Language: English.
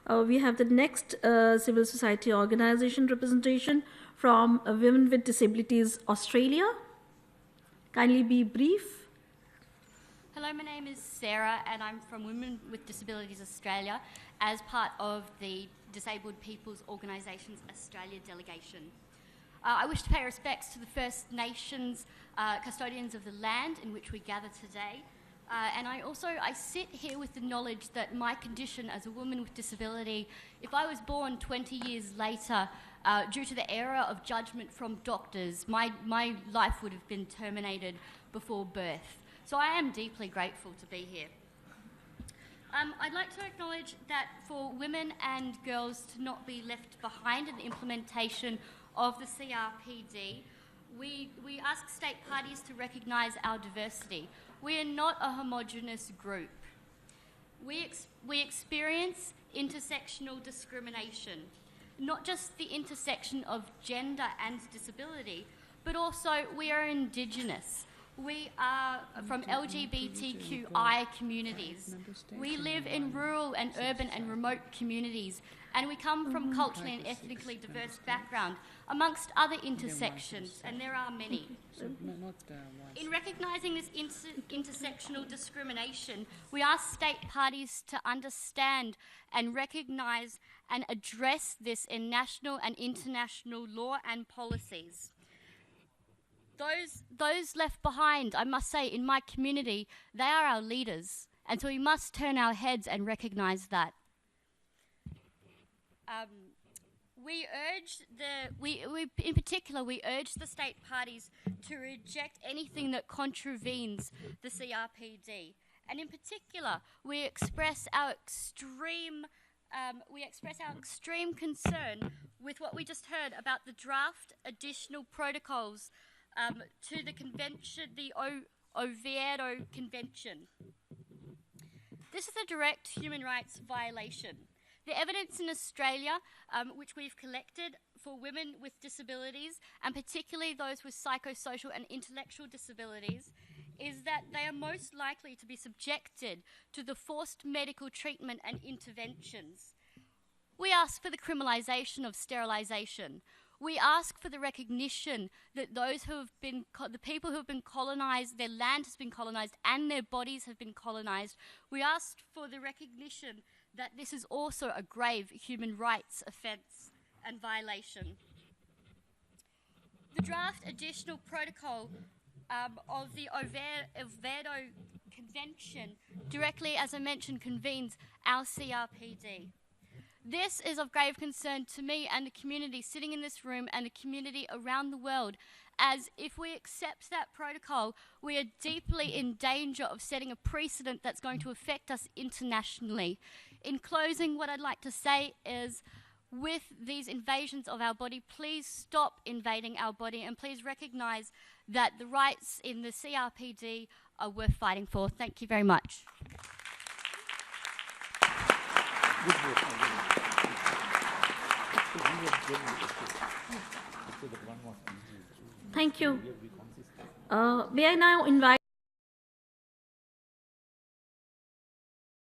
We have the next civil society organisation representation from Women with Disabilities Australia. Kindly be brief. Hello, my name is Sarah and I'm from Women with Disabilities Australia as part of the Disabled People's Organisations Australia delegation. I wish to pay respects to the First Nations custodians of the land in which we gather today. And I sit here with the knowledge that my condition as a woman with disability, if I was born 20 years later, due to the error of judgment from doctors, my life would have been terminated before birth. So I am deeply grateful to be here. I'd like to acknowledge that for women and girls to not be left behind in the implementation of the CRPD, we ask state parties to recognise our diversity. We are not a homogenous group. We experience intersectional discrimination, not just the intersection of gender and disability, but also we are Indigenous. We are from LGBTQI communities. We live in rural and urban and remote communities, and we come from culturally and ethnically diverse background, amongst other intersections, and there are many. In recognising this intersectional discrimination, we ask state parties to understand and recognise and address this in national and international law and policies. Those left behind, I must say, in my community, they are our leaders, and so we must turn our heads and recognise that. In particular, we urge the state parties to reject anything that contravenes the CRPD, and in particular, we express our extreme concern with what we just heard about the draft additional protocols to the convention, the Oviedo Convention. This is a direct human rights violation. The evidence in Australia, which we've collected for women with disabilities, and particularly those with psychosocial and intellectual disabilities, is that they are most likely to be subjected to the forced medical treatment and interventions. We ask for the criminalisation of sterilisation. We ask for the recognition that the people who have been colonised, their land has been colonised and their bodies have been colonised. We ask for the recognition that this is also a grave human rights offence and violation. The draft additional protocol of the Oviedo Convention directly, as I mentioned, convenes our CRPD. This is of grave concern to me and the community sitting in this room and the community around the world, as if we accept that protocol, we are deeply in danger of setting a precedent that's going to affect us internationally. In closing, what I'd like to say is, with these invasions of our body, please stop invading our body and please recognise that the rights in the CRPD are worth fighting for. Thank you very much. Thank you. May I now invite